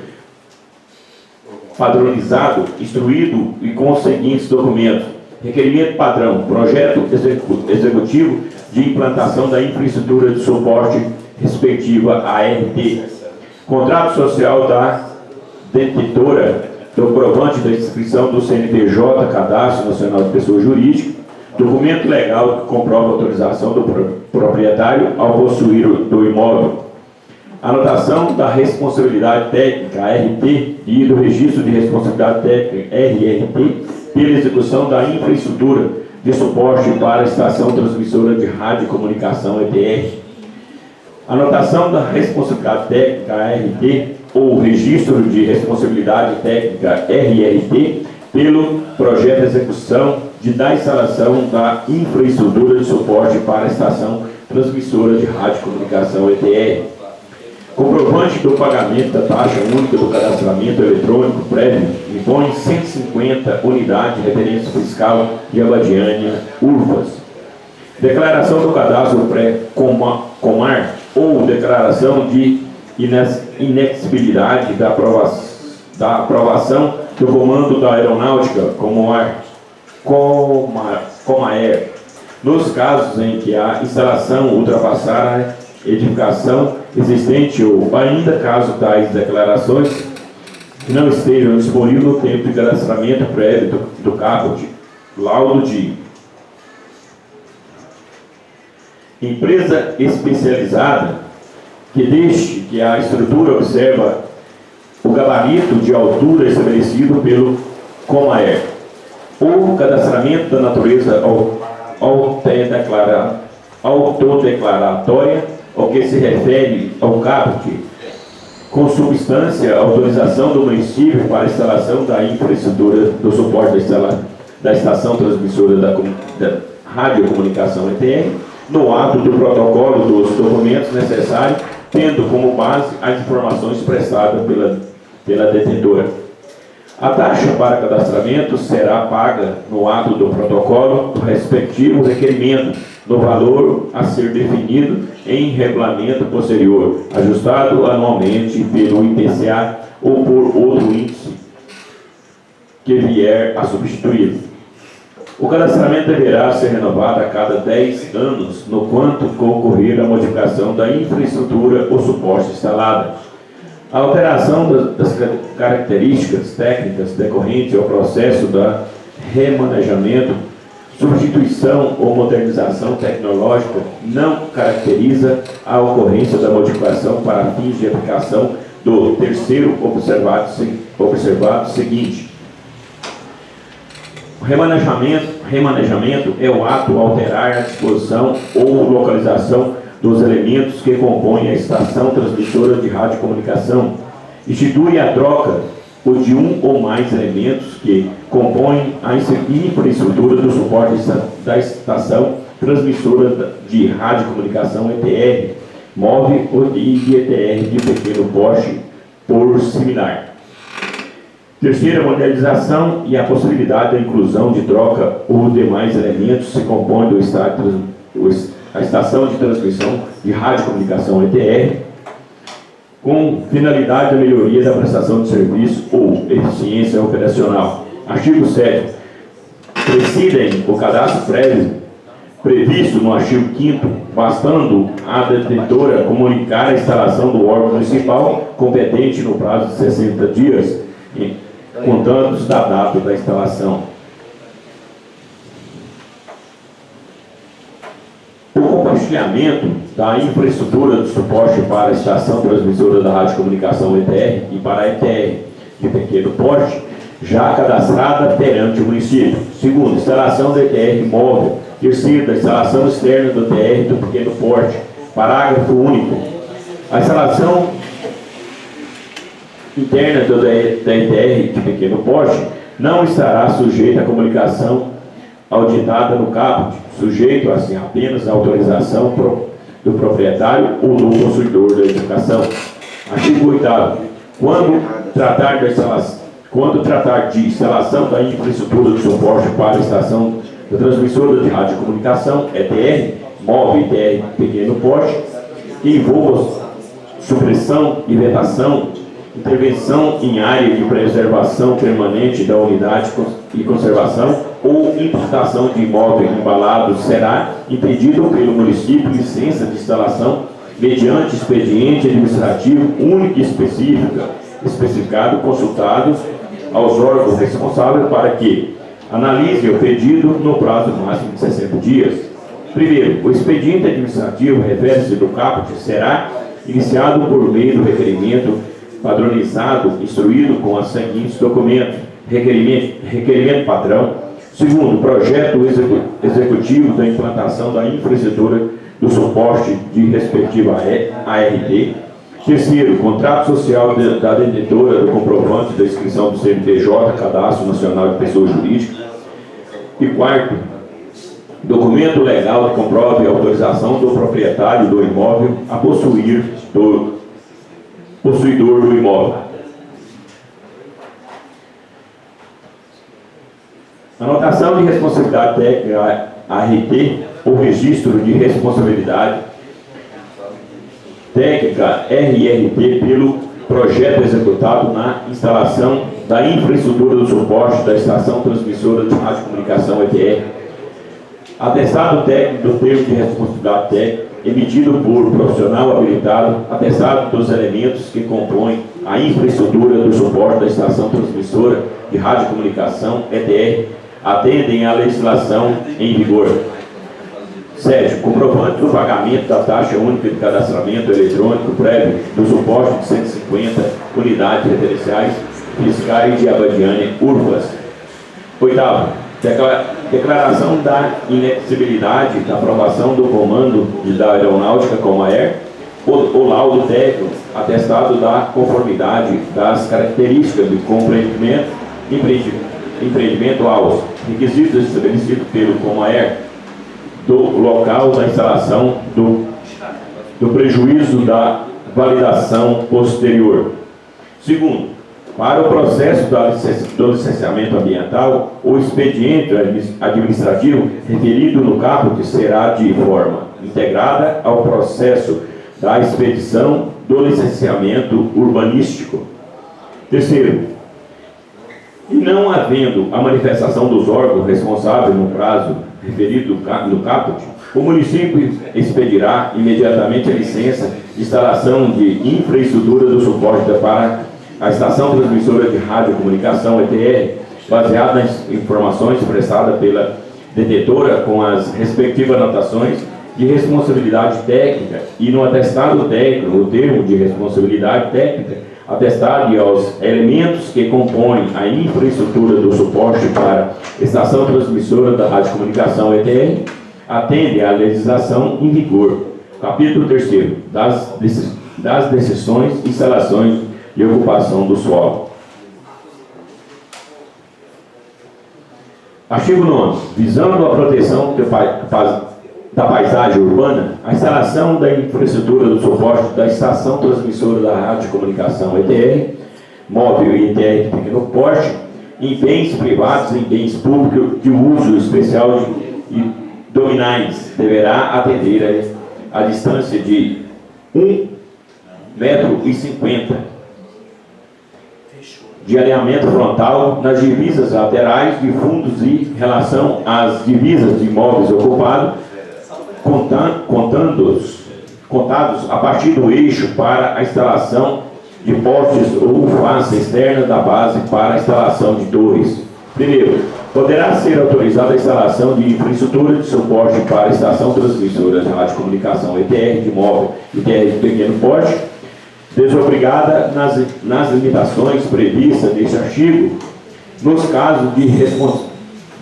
A: padronizado, instruído e com os seguintes documentos: requerimento padrão, projeto executivo de implantação da infraestrutura de suporte respectiva ART. Contrato social da detentora do comprovante da inscrição do CNPJ, Cadastro Nacional de Pessoa Jurídica, documento legal que comprova a autorização do proprietário ao possuir do imóvel, anotação da responsabilidade técnica ART e do registro de responsabilidade técnica RRT pela execução da infraestrutura de suporte para a estação transmissora de rádio e comunicação ETR, anotação da responsabilidade técnica ART ou registro de responsabilidade técnica RRT pelo projeto de execução da instalação da infraestrutura de suporte para a estação transmissora de rádio e comunicação ETR, comprovante do pagamento da taxa única do cadastramento eletrônico prévio impõe 150 unidades de referência fiscal de Abadiânia, Urfas, declaração do cadastro pré-comar ou declaração de inexigibilidade da aprovação do comando da aeronáutica Comaer, nos casos em que a instalação ultrapassar a edificação existente ou ainda caso tais declarações não estejam disponíveis no tempo de cadastramento prévio do caput, laudo de empresa especializada que deixe que a estrutura observa o gabarito de altura estabelecido pelo Comaer, ou cadastramento da natureza autodeclaratória, ao que se refere ao caput, com substância, autorização do município para a instalação da infraestrutura do suporte da estação transmissora da radiocomunicação ETR, no ato do protocolo dos documentos necessários, tendo como base as informações prestadas pela detentora. A taxa para cadastramento será paga no ato do protocolo do respectivo requerimento, no valor a ser definido em regulamento posterior, ajustado anualmente pelo IPCA ou por outro índice que vier a substituí-lo. O cadastramento deverá ser renovado a cada 10 anos, no quanto ocorrer a modificação da infraestrutura ou suporte instalada. A alteração das características técnicas decorrente ao processo da remanejamento, substituição ou modernização tecnológica não caracteriza a ocorrência da modificação para fins de aplicação do terceiro observado seguinte. O remanejamento é o ato a alterar a disposição ou localização dos elementos que compõem a estação transmissora de radiocomunicação. Institui a troca de um ou mais elementos que compõem a infraestrutura do suporte da estação transmissora de radiocomunicação ETR, móvel ou de ETR de pequeno porte por similar. Terceira, modernização e a possibilidade da inclusão de troca ou demais elementos se compõem a estação de transmissão de radiocomunicação ETR, com finalidade da melhoria da prestação de serviço ou eficiência operacional. Artigo 7. Presidem o cadastro prévio previsto no artigo 5º, bastando a detentora comunicar a instalação do órgão municipal competente no prazo de 60 dias, contando da data da instalação. O compartilhamento da infraestrutura de suporte para a estação transmissora da radiocomunicação ETR e para a ETR de pequeno porte, já cadastrada perante o município. Segundo, instalação da ETR móvel. Terceiro, da instalação externa do ETR do pequeno porte. Parágrafo único. A instalação interna da ETR de pequeno porte não estará sujeita à comunicação auditada no caput, sujeito assim apenas à autorização do proprietário ou do possuidor da edificação. Artigo 8º. Quando tratar de instalação da infraestrutura de suporte para a estação da transmissora de radiocomunicação, ETR, móvel ETR de pequeno porte, que envolva supressão e vetação, intervenção em área de preservação permanente da unidade e conservação, ou implantação de imóvel embalado será impedido pelo município licença de instalação mediante expediente administrativo único e especificado, consultados aos órgãos responsáveis para que analisem o pedido no prazo máximo de 60 dias. Primeiro, o expediente administrativo refere-se do caput será iniciado por meio do requerimento padronizado, instruído com os seguintes documentos: requerimento padrão. Segundo, projeto executivo da implantação da infraestrutura do suporte de respectiva ART. Terceiro, contrato social da detentora do comprovante da inscrição do CNPJ, Cadastro Nacional de Pessoa Jurídica. E quarto, documento legal que comprove a autorização do proprietário do imóvel a possuir do possuidor do imóvel. Anotação de responsabilidade técnica ART ou registro de responsabilidade técnica RRT pelo projeto executado na instalação da infraestrutura do suporte da estação transmissora de radiocomunicação ETR. Atestado técnico do termo de responsabilidade técnica emitido por profissional habilitado, atestado dos elementos que compõem a infraestrutura do suporte da estação transmissora de radiocomunicação ETR atendem à legislação em vigor. 7. Comprovante do pagamento da taxa única de cadastramento eletrônico prévio do suporte de 150 unidades referenciais fiscais de Abadiânia, URFAS. 8. Declaração da inexigibilidade da aprovação do comando da aeronáutica com a AER, o laudo técnico, atestado da conformidade das características de empreendimento aos requisitos estabelecidos pelo Comaer do local da instalação do prejuízo da validação posterior. Segundo, para o processo do licenciamento ambiental, o expediente administrativo referido no caput será de forma integrada ao processo da expedição do licenciamento urbanístico. Terceiro, e não havendo a manifestação dos órgãos responsáveis no prazo referido no caput, o município expedirá imediatamente a licença de instalação de infraestrutura do suporte para a estação transmissora de radiocomunicação ETR, baseada nas informações prestadas pela detentora com as respectivas anotações de responsabilidade técnica e no atestado técnico, no termo de responsabilidade técnica, atestado aos elementos que compõem a infraestrutura do suporte para a estação transmissora da radiocomunicação ETR, atende à legislação em vigor. Capítulo 3º, das decisões e instalações de ocupação do solo. Artigo 9. Visando a proteção da paisagem urbana, a instalação da infraestrutura do suporte da estação transmissora da radiocomunicação ETR, móvel e ETR de pequeno porte, em bens privados e em bens públicos de uso especial e dominais, deverá atender a distância de 1,50 m de alinhamento frontal nas divisas laterais de fundos e relação às divisas de imóveis ocupados, contados a partir do eixo para a instalação de postes ou face externa da base para a instalação de torres. Primeiro, poderá ser autorizada a instalação de infraestrutura de suporte para a estação transmissora de radiocomunicação ETR de móvel e ETR de pequeno porte, desobrigada nas limitações previstas neste artigo, nos casos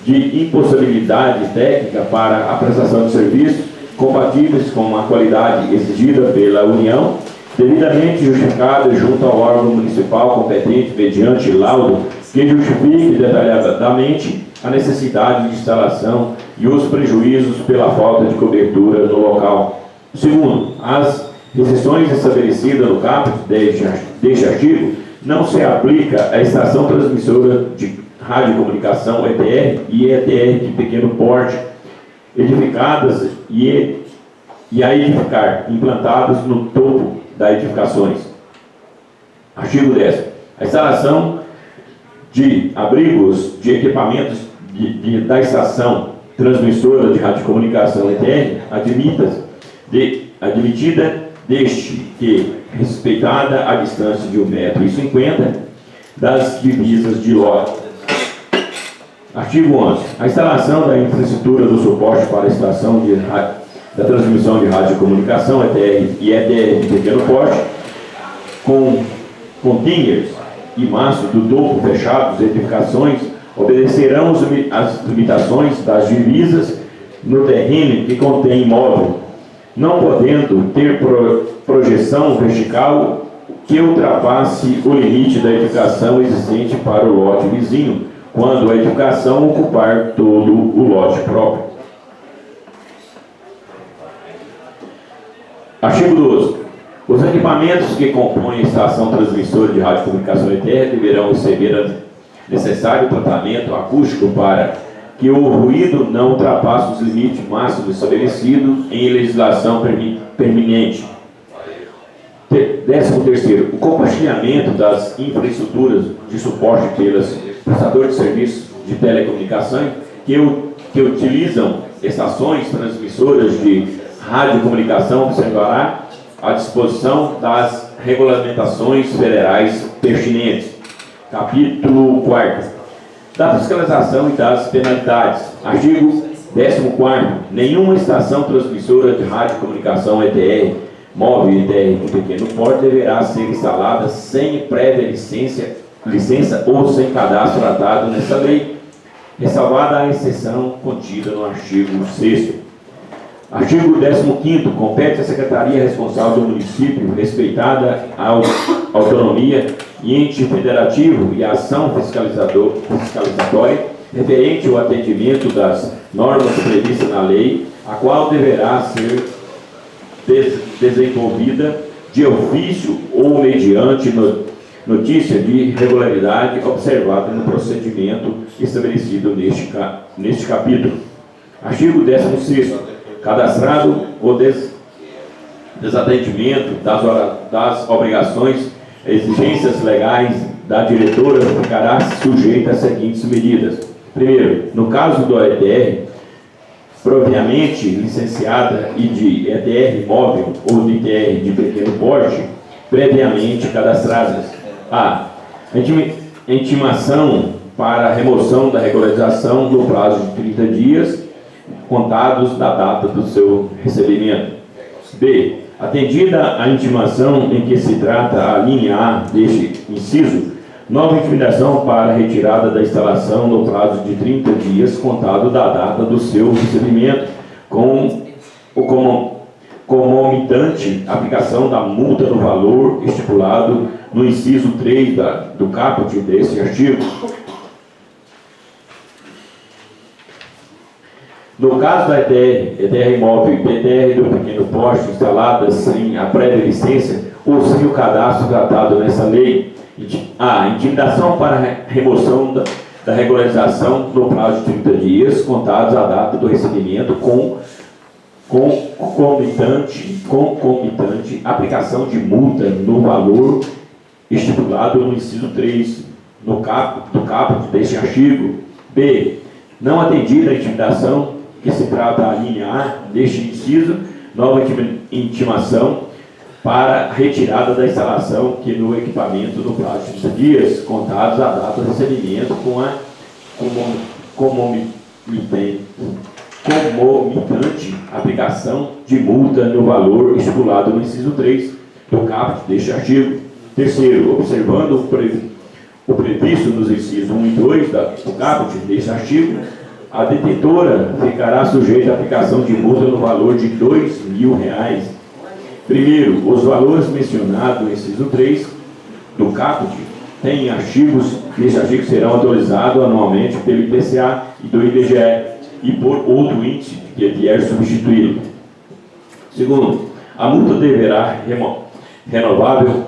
A: de impossibilidade técnica para a prestação de serviços compatíveis com a qualidade exigida pela União, devidamente justificada junto ao órgão municipal competente mediante laudo que justifique detalhadamente a necessidade de instalação e os prejuízos pela falta de cobertura no local. Segundo, as restrições estabelecidas no caput deste artigo não se aplica à estação transmissora de radiocomunicação ETR e ETR de pequeno porte, edificadas e a edificar, implantados no topo das edificações. Artigo 10. A instalação de abrigos de equipamentos da estação transmissora de radiocomunicação ETR, admitida desde que respeitada a distância de 1,50 m das divisas de lote. Artigo 11. A instalação da infraestrutura do suporte para a estação da transmissão de radiocomunicação ETR e ETR de pequeno porte, com containers e maços do topo fechados, edificações, obedecerão às limitações das divisas no terreno que contém imóvel, não podendo ter projeção vertical que ultrapasse o limite da edificação existente para o lote vizinho, quando a edificação ocupar todo o lote próprio. Artigo 12. Os equipamentos que compõem a estação transmissora de radiocomunicação ETR deverão receber necessário tratamento acústico para que o ruído não ultrapasse os limites máximos estabelecidos em legislação permanente. 13º, o compartilhamento das infraestruturas de suporte pelos prestadores de serviços de telecomunicação que utilizam estações transmissoras de radiocomunicação observará à disposição das regulamentações federais pertinentes. Capítulo 4. Da fiscalização e das penalidades. Artigo 14º. Nenhuma estação transmissora de radiocomunicação ETR, móvel e ETR de pequeno porte deverá ser instalada sem prévia licença ou sem cadastro tratado nessa lei, ressalvada a exceção contida no artigo 6º. Artigo 15º. Compete à Secretaria responsável do município, respeitada a autonomia e ente federativo e a ação fiscalizatória referente ao atendimento das normas previstas na lei, a qual deverá ser desenvolvida de ofício ou mediante notícia de irregularidade observada no procedimento estabelecido neste capítulo. Artigo 16º. Cadastrado o desatendimento das obrigações e exigências legais da diretora ficará sujeita às seguintes medidas. Primeiro, no caso do ETR, propriamente licenciada e de ETR móvel ou de ETR de pequeno porte, previamente cadastradas. A. Intimação para remoção da regularização no prazo de 30 dias, contados da data do seu recebimento. B. Atendida a intimação em que se trata a linha A deste inciso, nova intimidação para retirada da instalação no prazo de 30 dias, contado da data do seu recebimento, com o concomitante aplicação da multa no valor estipulado no inciso 3 do caput deste artigo. No caso da ETR imóvel e ETR do pequeno porte instaladas sem a prévia licença ou sem o cadastro tratado nessa lei, a intimidação para remoção da regularização no prazo de 30 dias, contados a data do recebimento, com concomitante aplicação de multa no valor estipulado no inciso 3 do caput deste artigo. B. Não atendida a intimidação que se trata a linha A deste inciso, nova intimação para retirada da instalação que no equipamento no prazo de 30 dias, contados a data do recebimento, com a concomitante aplicação de multa no valor estipulado no inciso 3 do caput deste artigo. Terceiro, observando o previsto nos incisos 1 e 2 do caput deste artigo, a detentora ficará sujeita à aplicação de multa no valor de R$2.000. Primeiro, os valores mencionados no inciso 3 do caput têm artigos, estes artigos serão atualizados anualmente pelo IPCA e do IBGE e por outro índice que vier substituído. Segundo, a multa será renovável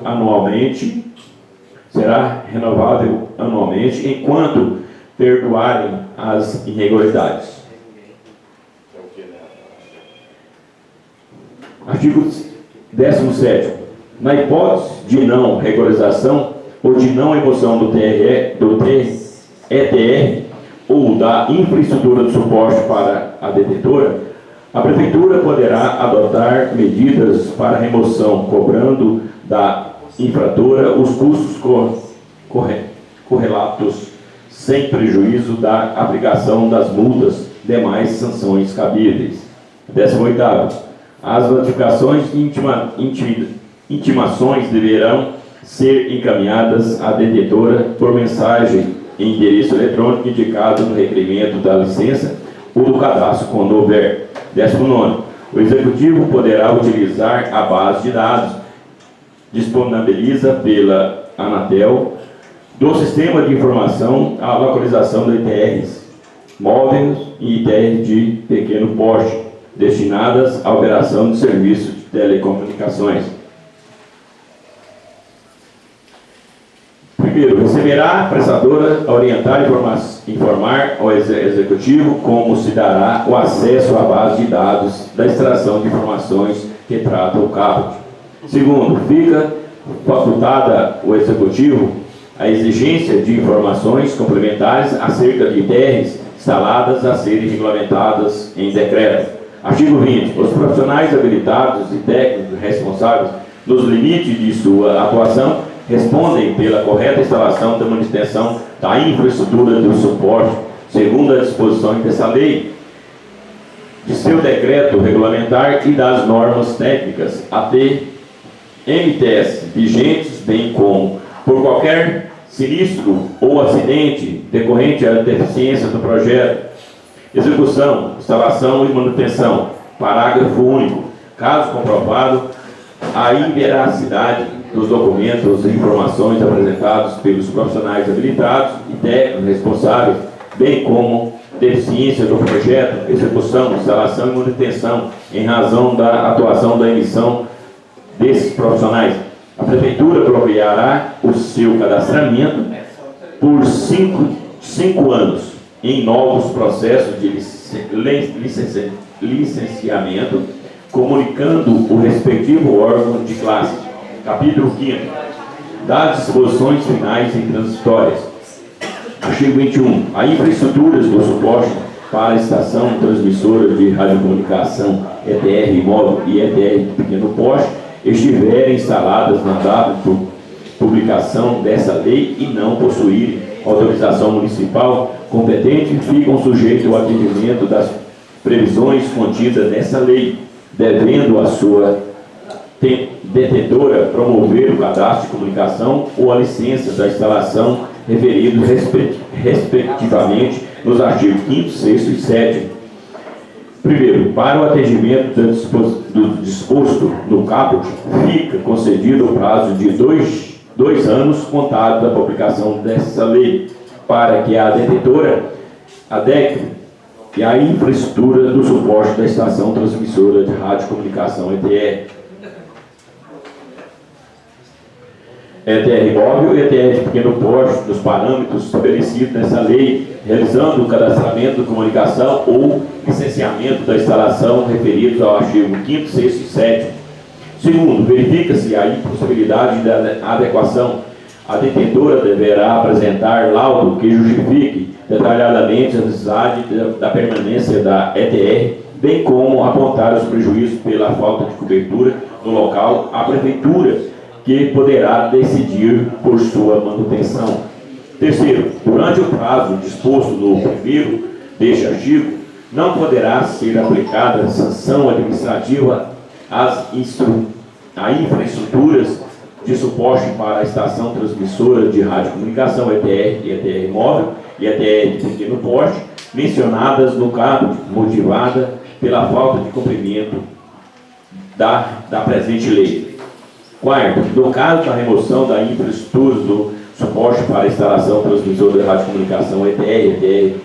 A: anualmente enquanto perdoarem as irregularidades. Artigo 17. Na hipótese de não regularização ou de não emoção do ETR ou da infraestrutura de suporte para a detentora, a Prefeitura poderá adotar medidas para remoção, cobrando da infratora os custos correlatos, sem prejuízo da aplicação das multas, demais sanções cabíveis. 18º. As notificações de intimações deverão ser encaminhadas à detentora por mensagem em endereço eletrônico indicado no requerimento da licença ou do cadastro, quando houver. 19º. O Executivo poderá utilizar a base de dados disponibiliza pela Anatel do Sistema de Informação à localização de ITRs móveis e ITRs de pequeno porte, destinadas à operação de serviços de telecomunicações. Primeiro, receberá a prestadora a orientar e informar ao Executivo como se dará o acesso à base de dados da extração de informações que trata o CAPT. Segundo, fica facultada ao Executivo a exigência de informações complementares acerca de ITRs instaladas a serem regulamentadas em decreto. Artigo 20. Os profissionais habilitados e técnicos responsáveis, nos limites de sua atuação, respondem pela correta instalação da manutenção da infraestrutura do suporte, segundo as disposições dessa lei, de seu decreto regulamentar e das normas técnicas, AT-MTS, vigentes, bem como por qualquer sinistro ou acidente decorrente à deficiência do projeto. Execução, instalação e manutenção. Parágrafo único. Caso comprovado a inveracidade dos documentos e informações apresentados pelos profissionais habilitados e técnicos responsáveis, bem como deficiência do projeto, execução, instalação e manutenção, em razão da atuação da emissão desses profissionais, a Prefeitura propriará o seu cadastramento por 5 anos em novos processos de licenciamento, comunicando o respectivo órgão de classe. Capítulo 5. Das disposições finais e transitórias. Artigo 21. A infraestrutura do suporte para a estação transmissora de radiocomunicação ETR móvel e ETR de pequeno porte estiverem instaladas na data de publicação dessa lei e não possuírem autorização municipal competente, ficam sujeitos ao atendimento das previsões contidas nessa lei, devendo a sua detentora promover o cadastro de comunicação ou a licença da instalação referidos respectivamente nos artigos 5º, 6º e 7º. Primeiro, para o atendimento do disposto no caput, fica concedido o prazo de 2 anos contado da publicação dessa lei, para que a detentora adeque a infraestrutura do suporte da estação transmissora de radiocomunicação ETR móvel e ETR de pequeno porte, nos parâmetros estabelecidos nessa lei, realizando o cadastramento de comunicação ou licenciamento da instalação referidos ao artigo 5º, 6º e 7º. Segundo, verifica-se a impossibilidade da adequação. A detentora deverá apresentar laudo que justifique detalhadamente a necessidade da permanência da ETR, bem como apontar os prejuízos pela falta de cobertura no local à Prefeitura, que poderá decidir por sua manutenção. Terceiro, durante o prazo disposto no primeiro deste artigo, não poderá ser aplicada sanção administrativa às infraestruturas de suporte para a estação transmissora de radiocomunicação ETR e ETR móvel e ETR de pequeno porte, mencionadas no caput, motivada pela falta de cumprimento da presente lei. Quarto, no caso da remoção da infraestrutura do suporte para a instalação transmissora de radiocomunicação ETR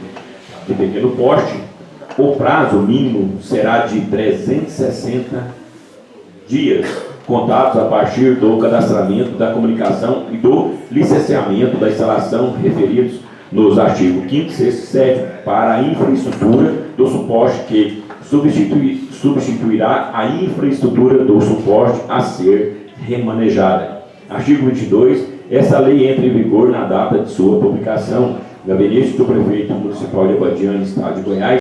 A: de pequeno porte, o prazo mínimo será de 360 dias, contados a partir do cadastramento da comunicação e do licenciamento da instalação referidos nos artigos 5º, 6º e 7º para a infraestrutura do suporte que substituirá a infraestrutura do suporte a ser remanejada. Artigo 22. Essa lei entra em vigor na data de sua publicação, Gabinete do Prefeito Municipal de Abadiânia, Estado de Goiás,